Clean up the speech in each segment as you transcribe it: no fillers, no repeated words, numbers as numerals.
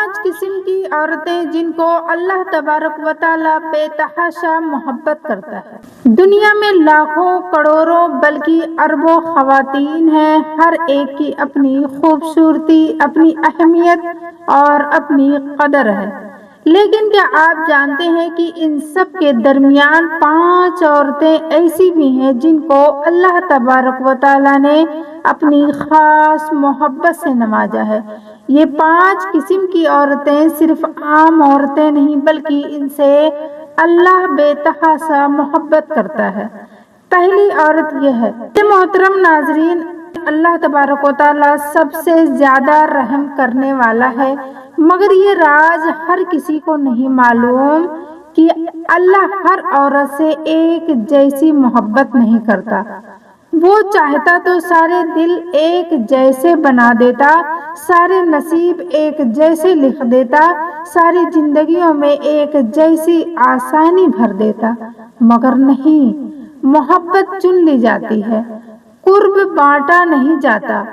5 قسم کی عورتیں جن کو اللہ تبارک و تعالیٰ بے تحاشا محبت کرتا ہے۔ دنیا میں لاکھوں کروڑوں بلکہ اربوں خواتین ہیں، ہر ایک کی اپنی خوبصورتی، اپنی اہمیت اور اپنی قدر ہے، لیکن کیا آپ جانتے ہیں کہ ان سب کے درمیان 5 عورتیں ایسی بھی ہیں جن کو اللہ تبارک و تعالیٰ نے اپنی خاص محبت سے نوازا ہے۔ یہ 5 قسم کی عورتیں صرف عام عورتیں نہیں بلکہ ان سے اللہ بے تحاشا محبت کرتا ہے۔ پہلی عورت یہ ہے۔ محترم ناظرین، اللہ تبارک و تعالیٰ سب سے زیادہ رحم کرنے والا ہے، مگر یہ راز ہر کسی کو نہیں معلوم کہ اللہ ہر عورت سے ایک جیسی محبت نہیں کرتا۔ وہ چاہتا تو سارے دل ایک جیسے بنا دیتا، سارے نصیب ایک جیسے لکھ دیتا، ساری زندگیوں میں ایک جیسی آسانی بھر دیتا، مگر نہیں، محبت چن لی جاتی ہے، قرب بانٹا نہیں جاتا،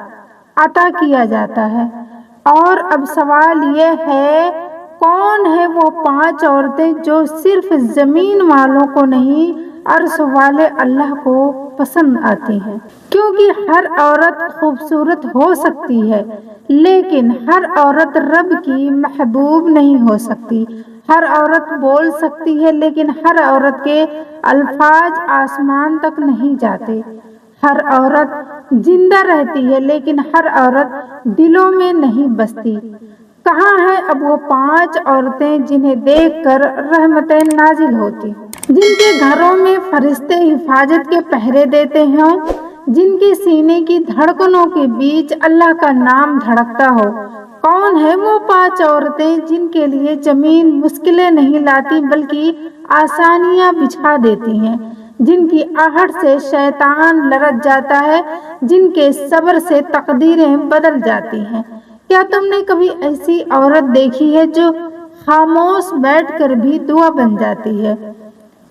عطا کیا جاتا ہے۔ اور اب سوال یہ ہے، کون ہے وہ 5 عورتیں جو صرف زمین والوں کو نہیں، عرش والے اللہ کو پسند آتی ہیں؟ کیونکہ ہر عورت خوبصورت ہو سکتی ہے، لیکن ہر عورت رب کی محبوب نہیں ہو سکتی۔ ہر عورت بول سکتی ہے، لیکن ہر عورت کے الفاظ آسمان تک نہیں جاتے۔ ہر عورت زندہ رہتی ہے، لیکن ہر عورت دلوں میں نہیں بستی۔ کہاں ہیں اب وہ 5 عورتیں جنہیں دیکھ کر رحمتیں نازل ہوتی، جن کے گھروں میں فرشتے حفاظت کے پہرے دیتے ہوں، جن کے سینے کی دھڑکنوں کے بیچ اللہ کا نام دھڑکتا ہو؟ کون ہے وہ 5 عورتیں جن کے لیے زمین مشکلیں نہیں لاتی بلکہ آسانیاں بچھا دیتی ہیں، جن کی آہٹ سے شیطان لرز جاتا ہے، جن کے صبر سے تقدیریں بدل جاتی ہیں؟ کیا تم نے کبھی ایسی عورت دیکھی ہے جو خاموش بیٹھ کر بھی دعا بن جاتی ہے،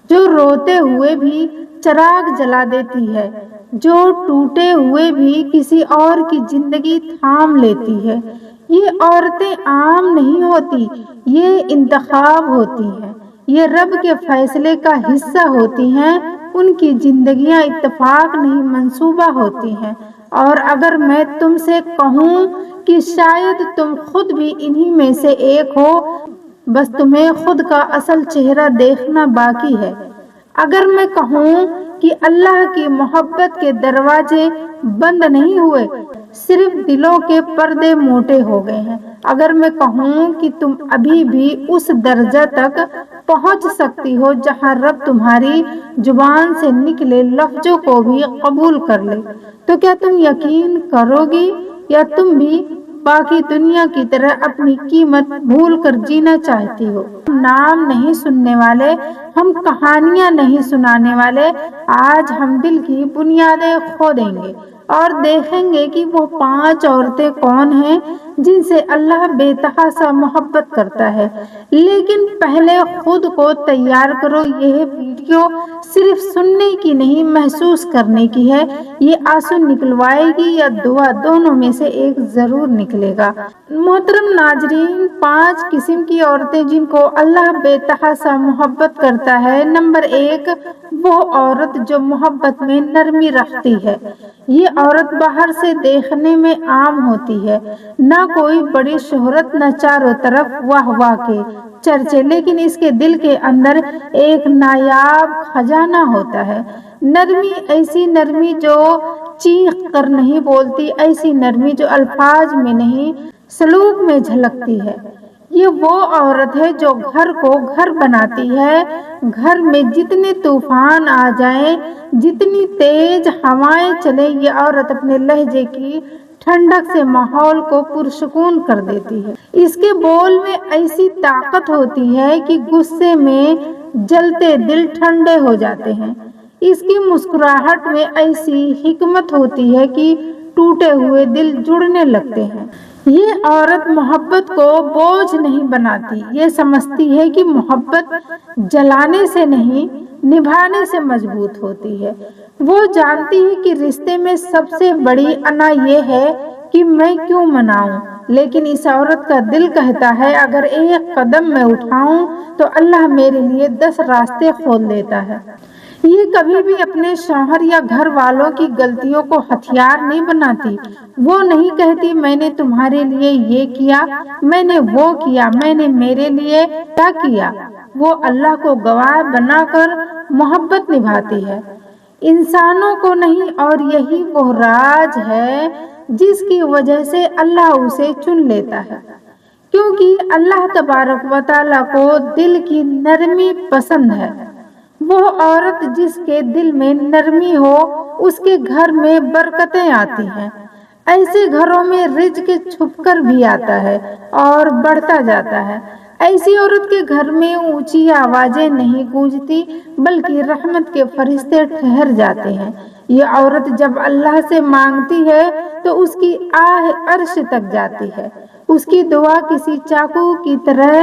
جو روتے ہوئے بھی چراغ جلا دیتی ہے، جو ٹوٹے ہوئے بھی کسی اور کی زندگی تھام لیتی ہے؟ یہ عورتیں عام نہیں ہوتی، یہ انتخاب ہوتی ہیں، یہ رب کے فیصلے کا حصہ ہوتی ہیں، ان کی زندگیاں اتفاق نہیں منصوبہ ہوتی ہیں۔ اور اگر میں تم سے کہوں کہ شاید تم خود بھی انہی میں سے ایک ہو، بس تمہیں خود کا اصل چہرہ دیکھنا باقی ہے۔ اگر میں کہوں کہ اللہ کی محبت کے دروازے بند نہیں ہوئے، صرف دلوں کے پردے موٹے ہو گئے ہیں۔ اگر میں کہوں کہ تم ابھی بھی اس درجہ تک پہنچ سکتی ہو جہاں رب تمہاری زبان سے نکلے لفظوں کو بھی قبول کر لے، تو کیا تم یقین کرو گی یا تم بھی باقی دنیا کی طرح اپنی قیمت بھول کر جینا چاہتی ہو؟ نام نہیں سننے والے، ہم کہانیاں نہیں سنانے والے، آج ہم دل کی بنیادیں کھودیں گے اور دیکھیں گے کہ وہ 5 عورتیں کون ہیں جن سے اللہ بے تحاشا محبت کرتا ہے۔ لیکن پہلے خود کو تیار کرو، یہ ویڈیو صرف سننے کی نہیں، محسوس کرنے کی ہے۔ یہ آنسو نکلوائے گی یا دعا، دونوں میں سے ایک ضرور نکلے گا۔ محترم ناظرین، 5 قسم کی عورتیں جن کو اللہ بے تحاشا محبت کرتا ہے۔ نمبر 1، وہ عورت جو محبت میں نرمی رکھتی ہے۔ یہ عورت باہر سے دیکھنے میں عام ہوتی ہے، نہ کوئی بڑی شہرت، نہ چاروں طرف واہ واہ کے چرچے، لیکن اس کے دل کے اندر ایک نایاب خزانہ ہوتا ہے۔ نرمی، ایسی نرمی جو چیخ کر نہیں بولتی، ایسی نرمی جو الفاظ میں نہیں سلوک میں جھلکتی ہے۔ یہ وہ عورت ہے جو گھر کو گھر بناتی ہے۔ گھر میں جتنے طوفان آ جائیں، جتنی تیز ہوائیں چلیں، یہ عورت اپنے لہجے کی ٹھنڈک سے ماحول کو پرسکون کر دیتی ہے۔ اس کے بول میں ایسی طاقت ہوتی ہے کہ غصے میں جلتے دل ٹھنڈے ہو جاتے ہیں۔ اس کی مسکراہٹ میں ایسی حکمت ہوتی ہے کہ ٹوٹے ہوئے دل جڑنے لگتے ہیں۔ یہ عورت محبت کو بوجھ نہیں بناتی، یہ سمجھتی ہے کہ محبت جلانے سے نہیں، نبھانے سے مضبوط ہوتی ہے۔ وہ جانتی ہے کہ رشتے میں سب سے بڑی انا یہ ہے کہ میں کیوں مناؤں، لیکن اس عورت کا دل کہتا ہے اگر ایک قدم میں اٹھاؤں تو اللہ میرے لیے 10 راستے کھول دیتا ہے۔ یہ کبھی بھی اپنے شوہر یا گھر والوں کی غلطیوں کو ہتھیار نہیں بناتی۔ وہ نہیں کہتی میں نے تمہارے لیے یہ کیا، میں نے وہ کیا، میں نے میرے لیے کیا کیا۔ وہ اللہ کو گواہ بنا کر محبت نبھاتی ہے، انسانوں کو نہیں، اور یہی وہ راز ہے جس کی وجہ سے اللہ اسے چن لیتا ہے، کیونکہ اللہ تبارک و تعالیٰ کو دل کی نرمی پسند ہے۔ وہ عورت جس کے دل میں نرمی ہو اس کے گھر میں برکتیں آتی ہیں۔ ایسے گھروں میں رزق چھپ کر بھی آتا ہے اور بڑھتا جاتا ہے۔ ایسی عورت کے گھر میں اونچی آوازیں نہیں گونجتی بلکہ رحمت کے فرشتے ٹھہر جاتے ہیں۔ یہ عورت جب اللہ سے مانگتی ہے تو اس کی آہ عرش تک جاتی ہے۔ اس کی دعا کسی چاقو کی طرح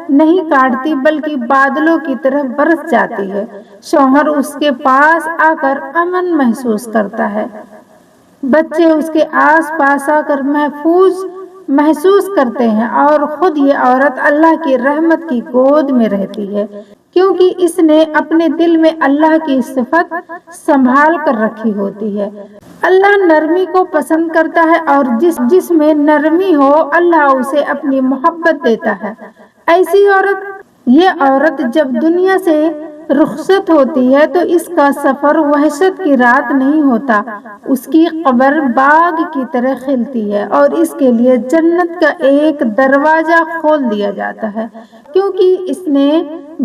نہیں کاٹتی بلکہ بادلوں کی طرح برس جاتی ہے۔ شوہر اس کے پاس آ کر امن محسوس کرتا ہے، بچے اس کے آس پاس آ کر محفوظ محسوس کرتے ہیں، اور خود یہ عورت اللہ کی رحمت کی گود میں رہتی ہے، کیونکہ اس نے اپنے دل میں اللہ کی صفت سنبھال کر رکھی ہوتی ہے۔ اللہ نرمی کو پسند کرتا ہے، اور جس میں نرمی ہو اللہ اسے اپنی محبت دیتا ہے۔ ایسی عورت، یہ عورت جب دنیا سے رخصت ہوتی ہے تو اس کا سفر وحشت کی رات نہیں ہوتا، اس کی قبر باغ کی طرح کھلتی ہے اور اس کے لیے جنت کا ایک دروازہ کھول دیا جاتا ہے، کیونکہ اس نے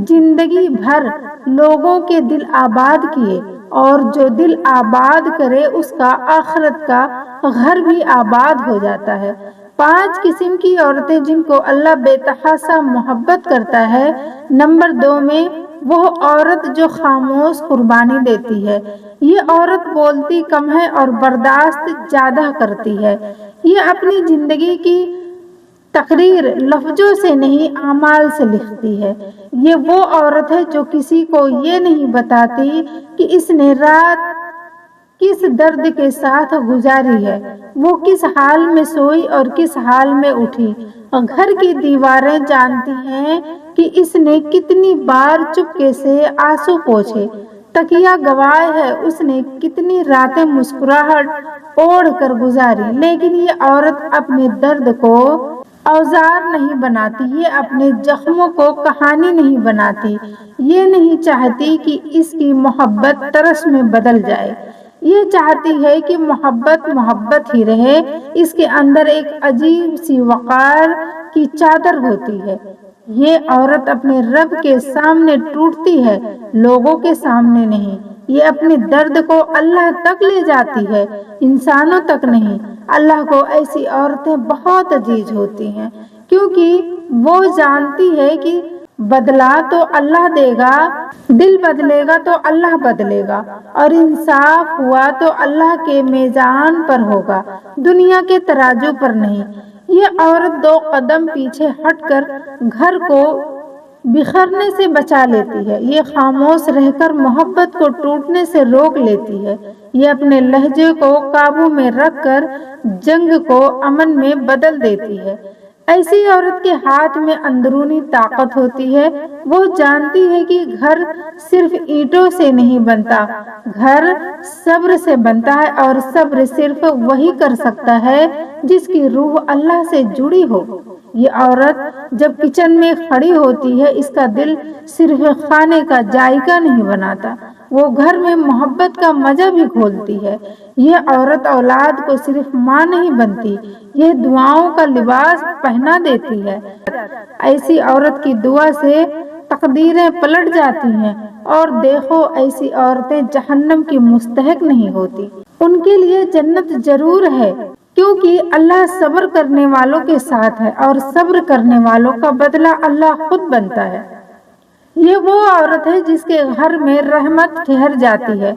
زندگی بھر لوگوں کے دل آباد کیے، اور جو دل آباد کرے اس کا آخرت کا گھر بھی آباد ہو جاتا ہے۔ 5 قسم کی عورتیں جن کو اللہ بے تحاشا محبت کرتا ہے۔ نمبر 2 میں وہ عورت جو خاموش قربانی دیتی ہے۔ یہ عورت بولتی کم ہے اور برداشت زیادہ کرتی ہے۔ یہ اپنی زندگی کی تقریر لفظوں سے نہیں اعمال سے لکھتی ہے۔ یہ وہ عورت ہے جو کسی کو یہ نہیں بتاتی کہ اس نے رات کس درد کے ساتھ گزاری ہے، وہ کس حال میں سوئی اور کس حال میں اٹھی۔ گھر کی دیواریں جانتی ہیں کہ اس نے کتنی بار چپکے سے آنسو پوچھے، تکیہ گواہ ہے اس نے کتنی راتیں مسکراہٹ اوڑھ کر گزاری۔ لیکن یہ عورت اپنے درد کو اوزار نہیں بناتی، یہ اپنے زخموں کو کہانی نہیں بناتی، یہ نہیں چاہتی کہ اس کی محبت ترس میں بدل جائے، یہ چاہتی ہے کہ محبت محبت ہی رہے۔ اس کے اندر ایک عجیب سی وقار کی چادر ہوتی ہے۔ یہ عورت اپنے رب کے سامنے ٹوٹتی ہے، لوگوں کے سامنے نہیں۔ یہ اپنے درد کو اللہ تک لے جاتی ہے، انسانوں تک نہیں۔ اللہ کو ایسی عورتیں بہت عزیز ہوتی ہیں، کیونکہ وہ جانتی ہے کہ بدلہ تو اللہ دے گا، دل بدلے گا تو اللہ بدلے گا، اور انصاف ہوا تو اللہ کے میزان پر ہوگا، دنیا کے ترازو پر نہیں۔ یہ عورت 2 قدم پیچھے ہٹ کر گھر کو بکھرنے سے بچا لیتی ہے، یہ خاموش رہ کر محبت کو ٹوٹنے سے روک لیتی ہے، یہ اپنے لہجے کو قابو میں رکھ کر جنگ کو امن میں بدل دیتی ہے۔ ایسی عورت کے ہاتھ میں اندرونی طاقت ہوتی ہے، وہ جانتی ہے کہ گھر صرف اینٹوں سے نہیں بنتا، گھر صبر سے بنتا ہے، اور صبر صرف وہی کر سکتا ہے جس کی روح اللہ سے جڑی ہو۔ یہ عورت جب کچن میں کھڑی ہوتی ہے اس کا دل صرف کھانے کا ذائقہ نہیں بناتا، وہ گھر میں محبت کا مزہ بھی کھولتی ہے۔ یہ عورت اولاد کو صرف ماں نہیں بنتی، یہ دعاؤں کا لباس پہنا دیتی ہے۔ ایسی عورت کی دعا سے تقدیریں پلٹ جاتی ہیں، اور دیکھو ایسی عورتیں جہنم کی مستحق نہیں ہوتی، ان کے لیے جنت ضرور ہے، کیونکہ اللہ صبر کرنے والوں کے ساتھ ہے، اور صبر کرنے والوں کا بدلہ اللہ خود بنتا ہے۔ یہ وہ عورت ہے جس کے گھر میں رحمت ٹھہر جاتی ہے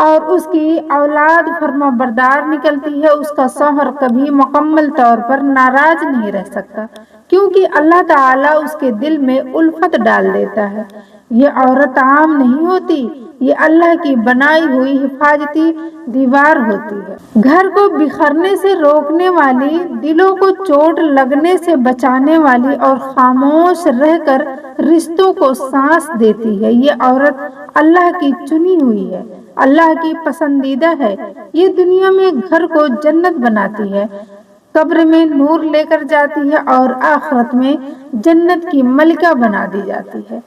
اور اس کی اولاد فرما بردار نکلتی ہے۔ اس کا شوہر کبھی مکمل طور پر ناراض نہیں رہ سکتا، کیونکہ اللہ تعالیٰ اس کے دل میں الفت ڈال دیتا ہے۔ یہ عورت عام نہیں ہوتی، یہ اللہ کی بنائی ہوئی حفاظتی دیوار ہوتی ہے، گھر کو بکھرنے سے روکنے والی، دلوں کو چوٹ لگنے سے بچانے والی اور خاموش رہ کر رشتوں کو سانس دیتی ہے۔ یہ عورت اللہ کی چنی ہوئی ہے، اللہ کی پسندیدہ ہے، یہ دنیا میں گھر کو جنت بناتی ہے، قبر میں نور لے کر جاتی ہے اور آخرت میں جنت کی ملکہ بنا دی جاتی ہے۔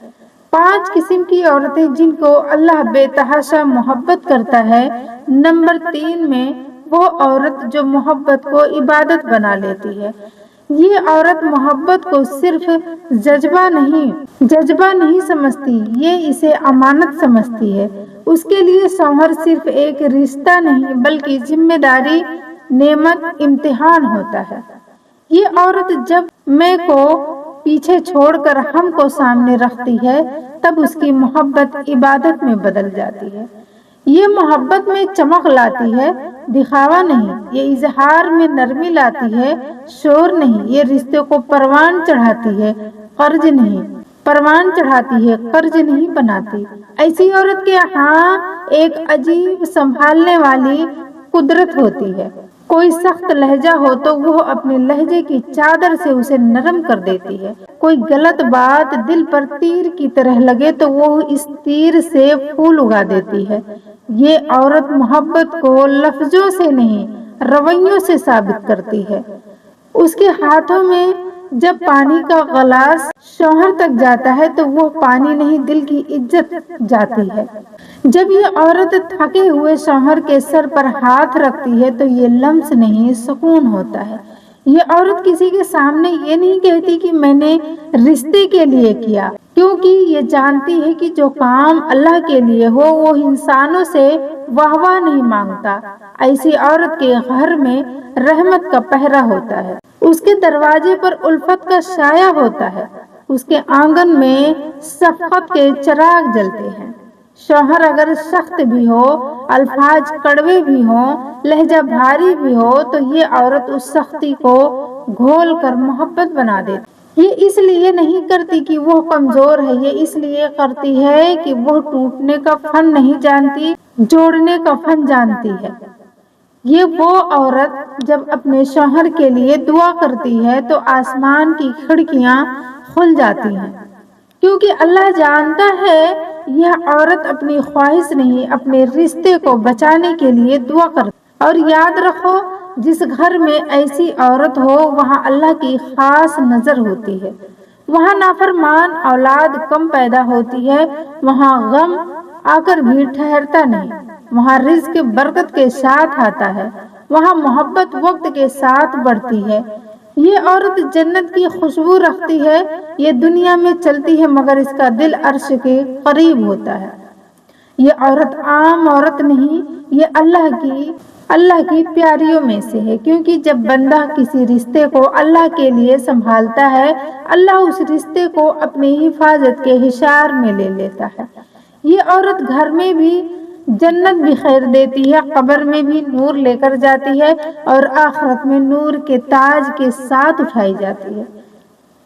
5 قسم کی عورتیں جن کو اللہ بے تحاشا محبت کرتا ہے۔ نمبر 3 میں وہ عورت جو محبت کو عبادت بنا لیتی ہے۔ یہ عورت محبت کو صرف جذبہ نہیں سمجھتی، یہ اسے امانت سمجھتی ہے۔ اس کے لیے شوہر صرف ایک رشتہ نہیں بلکہ ذمہ داری، نعمت، امتحان ہوتا ہے۔ یہ عورت جب میں کو پیچھے چھوڑ کر ہم کو سامنے رکھتی ہے تب اس کی محبت عبادت میں بدل جاتی ہے۔ یہ محبت میں چمک لاتی ہے، دکھاوا نہیں، یہ اظہار میں نرمی لاتی ہے، شور نہیں، یہ رشتے کو پروان چڑھاتی ہے، قرض نہیں بناتی۔ ایسی عورت کے ہاں ایک عجیب سنبھالنے والی قدرت ہوتی ہے۔ کوئی سخت لہجہ ہو تو وہ اپنے لہجے کی چادر سے اسے نرم کر دیتی ہے، کوئی غلط بات دل پر تیر کی طرح لگے تو وہ اس تیر سے پھول اگا دیتی ہے۔ یہ عورت محبت کو لفظوں سے نہیں، رویوں سے ثابت کرتی ہے۔ اس کے ہاتھوں میں جب پانی کا گلاس شوہر تک جاتا ہے تو وہ پانی نہیں، دل کی عزت جاتی ہے۔ جب یہ عورت تھکے ہوئے شوہر کے سر پر ہاتھ رکھتی ہے تو یہ لمس نہیں، سکون ہوتا ہے۔ یہ عورت کسی کے سامنے یہ نہیں کہتی کہ میں نے رشتے کے لیے کیا، کیونکہ یہ جانتی ہے کہ جو کام اللہ کے لیے ہو وہ انسانوں سے واہ واہ نہیں مانگتا۔ ایسی عورت کے گھر میں رحمت کا پہرا ہوتا ہے، اس کے دروازے پر الفت کا سایہ ہوتا ہے، اس کے آنگن میں شفقت کے چراغ جلتے ہیں۔ شوہر اگر سخت بھی ہو، الفاظ کڑوے بھی ہوں، لہجہ بھاری بھی ہو تو یہ عورت اس سختی کو گھول کر محبت بنا دیتی۔ یہ اس لیے نہیں کرتی کہ وہ کمزور ہے، یہ اس لیے کرتی ہے کہ وہ ٹوٹنے کا فن نہیں جانتی، جوڑنے کا فن جانتی ہے۔ یہ وہ عورت جب اپنے شوہر کے لیے دعا کرتی ہے تو آسمان کی کھڑکیاں کھل جاتی ہیں، کیونکہ اللہ جانتا ہے یہ عورت اپنی خواہش نہیں، اپنے رشتے کو بچانے کے لیے دعا کرتی۔ اور یاد رکھو، جس گھر میں ایسی عورت ہو وہاں اللہ کی خاص نظر ہوتی ہے، وہاں نافرمان اولاد کم پیدا ہوتی ہے، وہاں غم آ کر بھی ٹھہرتا نہیں، وہاں رزق برکت کے ساتھ آتا ہے، وہاں محبت وقت کے ساتھ بڑھتی ہے۔ یہ عورت جنت کی خوشبو رکھتی ہے، یہ دنیا میں چلتی ہے مگر اس کا دل عرش کے قریب ہوتا ہے۔ یہ عورت عام عورت نہیں، یہ اللہ کی پیاریوں میں سے ہے، کیونکہ جب بندہ کسی رشتے کو اللہ کے لیے سنبھالتا ہے اللہ اس رشتے کو اپنی حفاظت کے حصار میں لے لیتا ہے۔ یہ عورت گھر میں بھی جنت بخیر دیتی ہے، قبر میں بھی نور لے کر جاتی ہے اور آخرت میں نور کے تاج کے ساتھ اٹھائی جاتی ہے۔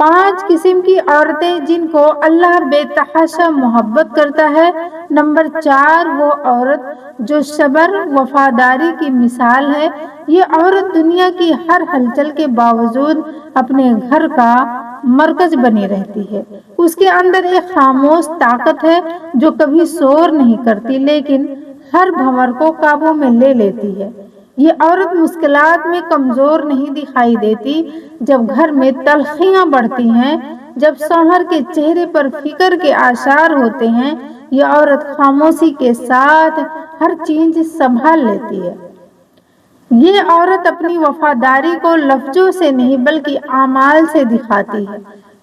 5 قسم کی عورتیں جن کو اللہ بے تحاشا محبت کرتا ہے۔ نمبر 4 وہ عورت جو صبر، وفاداری کی مثال ہے۔ یہ عورت دنیا کی ہر ہلچل کے باوجود اپنے گھر کا مرکز بنی رہتی ہے۔ اس کے اندر ایک خاموش طاقت ہے جو کبھی شور نہیں کرتی لیکن ہر بھنور کو قابو میں لے لیتی ہے۔ یہ عورت مشکلات میں کمزور نہیں دکھائی دیتی۔ جب گھر میں تلخیاں بڑھتی ہیں، جب شوہر کے چہرے پر فکر کے آثار ہوتے ہیں، یہ عورت خاموشی کے ساتھ ہر چیز سنبھال لیتی ہے۔ یہ عورت اپنی وفاداری کو لفظوں سے نہیں بلکہ اعمال سے دکھاتی ہے۔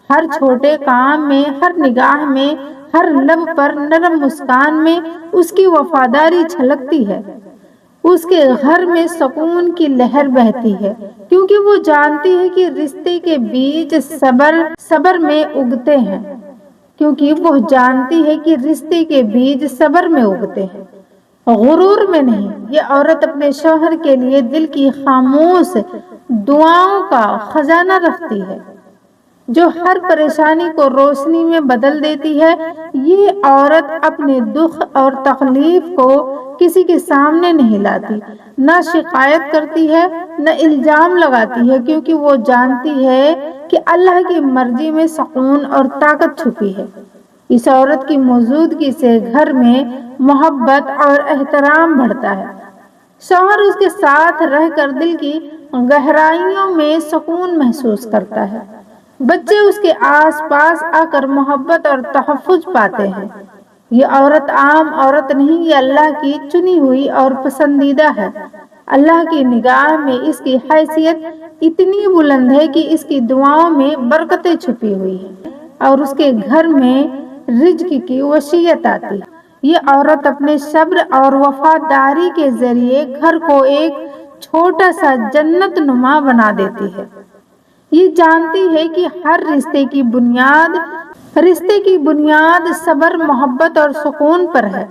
ہر چھوٹے کام میں، ہر نگاہ میں، ہر لب پر نرم مسکان میں اس کی وفاداری چھلکتی ہے۔ اس کے گھر میں سکون کی لہر بہتی ہے، کیونکہ وہ جانتی ہے کہ رشتے کے بیج صبر میں اگتے ہیں، غرور میں نہیں۔ یہ عورت اپنے شوہر کے لیے دل کی خاموش دعاؤں کا خزانہ رکھتی ہے۔ جو ہر پریشانی کو روشنی میں بدل دیتی ہے۔ یہ عورت اپنے دکھ اور تکلیف کو کسی کے سامنے نہیں لاتی، نہ شکایت کرتی ہے، نہ الزام لگاتی ہے، کیونکہ وہ جانتی ہے کہ اللہ کی مرضی میں سکون اور طاقت چھپی ہے۔ اس عورت کی موجودگی سے گھر میں محبت اور احترام بڑھتا ہے۔ شوہر اس کے ساتھ رہ کر دل کی گہرائیوں میں سکون محسوس کرتا ہے۔ بچے اس کے آس پاس آ کر محبت اور تحفظ پاتے ہیں۔ یہ عورت عام عورت نہیں، یہ اللہ کی چنی ہوئی اور پسندیدہ ہے۔ اللہ کی نگاہ میں اس کی حیثیت اتنی بلند ہے کہ اس کی دعاؤں میں برکتیں چھپی ہوئی ہیں اور اس کے گھر میں رزق کی وسعت آتی ہے۔ یہ عورت اپنے صبر اور وفاداری کے ذریعے گھر کو ایک چھوٹا سا جنت نما بنا دیتی ہے۔ یہ جانتی ہے کہ ہر رشتے کی بنیاد صبر، محبت اور سکون پر ہے،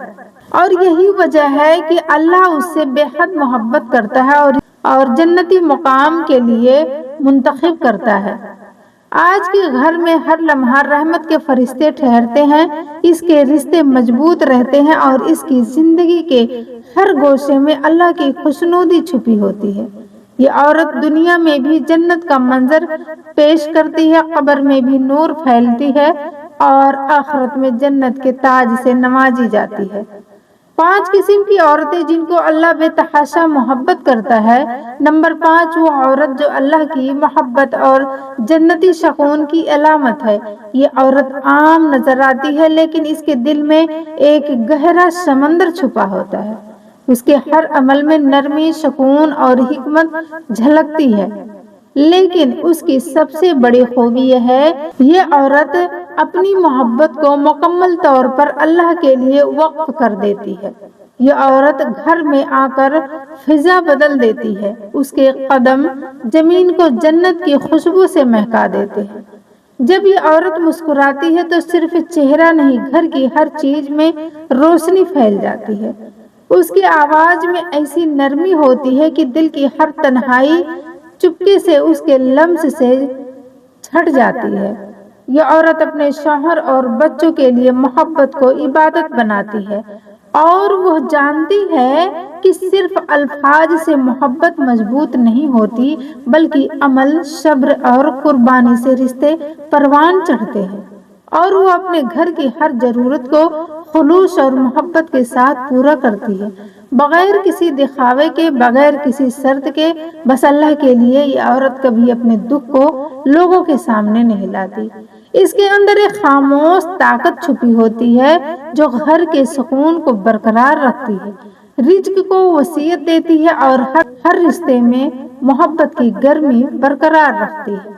اور یہی وجہ ہے کہ اللہ اس سے بے حد محبت کرتا ہے اور جنتی مقام کے لیے منتخب کرتا ہے۔ آج کے گھر میں ہر لمحہ رحمت کے فرشتے ٹھہرتے ہیں، اس کے رشتے مضبوط رہتے ہیں اور اس کی زندگی کے ہر گوشے میں اللہ کی خوشنودی چھپی ہوتی ہے۔ یہ عورت دنیا میں بھی جنت کا منظر پیش کرتی ہے، قبر میں بھی نور پھیلتی ہے اور آخرت میں جنت کے تاج سے نوازی جاتی ہے۔ 5 قسم کی عورتیں جن کو اللہ بے تحاشا محبت کرتا ہے۔ نمبر 5، وہ عورت جو اللہ کی محبت اور جنتی سکون کی علامت ہے۔ یہ عورت عام نظر آتی ہے، لیکن اس کے دل میں ایک گہرا سمندر چھپا ہوتا ہے۔ اس کے ہر عمل میں نرمی، سکون اور حکمت جھلکتی ہے۔ لیکن اس کی سب سے بڑی خوبی یہ ہے، یہ عورت اپنی محبت کو مکمل طور پر اللہ کے لیے وقف کر دیتی ہے۔ یہ عورت گھر میں آ کر فضا بدل دیتی ہے، اس کے قدم زمین کو جنت کی خوشبو سے مہکا دیتے ہیں۔ جب یہ عورت مسکراتی ہے تو صرف چہرہ نہیں، گھر کی ہر چیز میں روشنی پھیل جاتی ہے۔ اس کی آواز میں ایسی نرمی ہوتی ہے کہ دل کی ہر تنہائی چپکے سے اس کے لمس سے چھٹ جاتی ہے۔ یہ عورت اپنے شوہر اور بچوں کے لیے محبت کو عبادت بناتی ہے، اور وہ جانتی ہے کہ صرف الفاظ سے محبت مضبوط نہیں ہوتی، بلکہ عمل، صبر اور قربانی سے رشتے پروان چڑھتے ہیں، اور وہ اپنے گھر کی ہر ضرورت کو خلوص اور محبت کے ساتھ پورا کرتی ہے، بغیر کسی دکھاوے کے، بغیر کسی شرط کے، بس اللہ کے لیے۔ یہ عورت کبھی اپنے دکھ کو لوگوں کے سامنے نہیں لاتی۔ اس کے اندر ایک خاموش طاقت چھپی ہوتی ہے جو گھر کے سکون کو برقرار رکھتی ہے، رزق کو وسعت دیتی ہے اور ہر رشتے میں محبت کی گرمی برقرار رکھتی ہے۔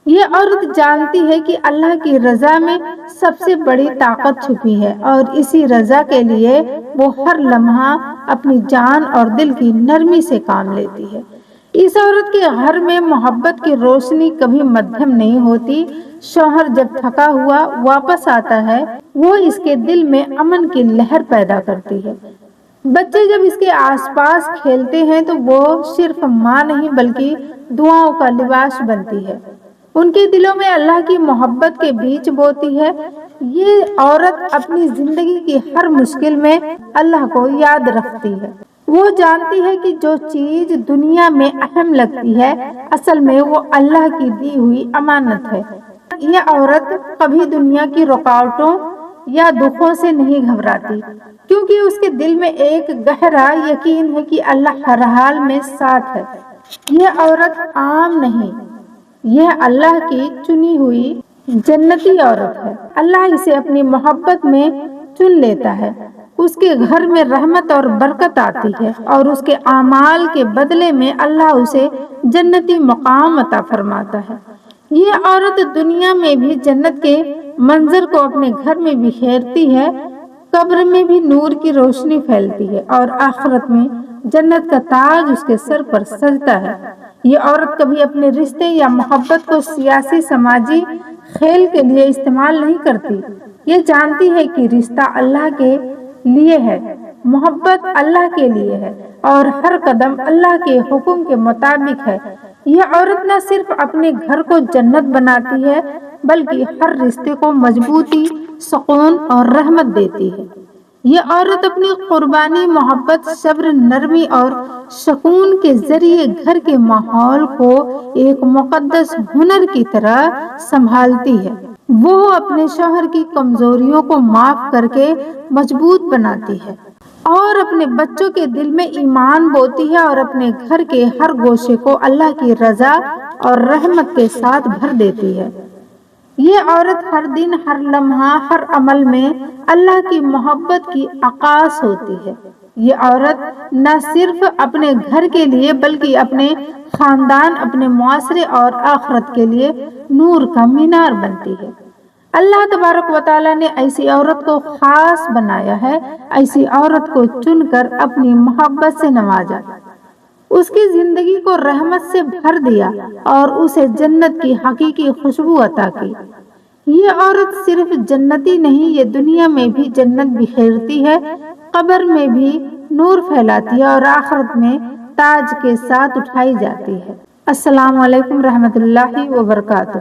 یہ عورت جانتی ہے کہ اللہ کی رضا میں سب سے بڑی طاقت چھپی ہے، اور اسی رضا کے لیے وہ ہر لمحہ اپنی جان اور دل کی نرمی سے کام لیتی ہے۔ اس عورت کے گھر میں محبت کی روشنی کبھی مدھم نہیں ہوتی۔ شوہر جب تھکا ہوا واپس آتا ہے، وہ اس کے دل میں امن کی لہر پیدا کرتی ہے۔ بچے جب اس کے آس پاس کھیلتے ہیں تو وہ صرف ماں نہیں بلکہ دعاؤں کا لباس بنتی ہے، ان کے دلوں میں اللہ کی محبت کے بیج بوتی ہے۔ یہ عورت اپنی زندگی کی ہر مشکل میں اللہ کو یاد رکھتی ہے۔ وہ جانتی ہے کہ جو چیز دنیا میں اہم لگتی ہے، اصل میں وہ اللہ کی دی ہوئی امانت ہے۔ یہ عورت کبھی دنیا کی رکاوٹوں یا دکھوں سے نہیں گھبراتی، کیونکہ اس کے دل میں ایک گہرا یقین ہے کہ اللہ ہر حال میں ساتھ ہے۔ یہ عورت عام نہیں، یہ اللہ کی چنی ہوئی جنتی عورت ہے۔ اللہ اسے اپنی محبت میں چن لیتا ہے، اس کے گھر میں رحمت اور برکت آتی ہے، اور اس کے اعمال کے بدلے میں اللہ اسے جنتی مقام عطا فرماتا ہے۔ یہ عورت دنیا میں بھی جنت کے منظر کو اپنے گھر میں بکھیرتی ہے، قبر میں بھی نور کی روشنی پھیلتی ہے، اور آخرت میں جنت کا تاج اس کے سر پر سجتا ہے۔ یہ عورت کبھی اپنے رشتے یا محبت کو سیاسی سماجی کھیل کے لیے استعمال نہیں کرتی۔ یہ جانتی ہے کہ رشتہ اللہ کے لیے ہے، محبت اللہ کے لیے ہے، اور ہر قدم اللہ کے حکم کے مطابق ہے۔ یہ عورت نہ صرف اپنے گھر کو جنت بناتی ہے بلکہ ہر رشتے کو مضبوطی، سکون اور رحمت دیتی ہے۔ یہ عورت اپنی قربانی، محبت، صبر، نرمی اور سکون کے ذریعے گھر کے ماحول کو ایک مقدس ہنر کی طرح سنبھالتی ہے۔ وہ اپنے شوہر کی کمزوریوں کو معاف کر کے مضبوط بناتی ہے اور اپنے بچوں کے دل میں ایمان بوتی ہے اور اپنے گھر کے ہر گوشے کو اللہ کی رضا اور رحمت کے ساتھ بھر دیتی ہے۔ یہ عورت ہر دن، ہر لمحہ، ہر عمل میں اللہ کی محبت کی عکاس ہوتی ہے۔ یہ عورت نہ صرف اپنے گھر کے لیے بلکہ اپنے خاندان، اپنے معاشرے اور آخرت کے لیے نور کا مینار بنتی ہے۔ اللہ تبارک و تعالیٰ نے ایسی عورت کو خاص بنایا ہے، ایسی عورت کو چن کر اپنی محبت سے نوازا، اس کی زندگی کو رحمت سے بھر دیا اور اسے جنت کی حقیقی خوشبو عطا کی۔ یہ عورت صرف جنتی نہیں، یہ دنیا میں بھی جنت بکھیرتی ہے، قبر میں بھی نور پھیلاتی ہے اور آخرت میں تاج کے ساتھ اٹھائی جاتی ہے۔ السلام علیکم رحمۃ اللہ وبرکاتہ۔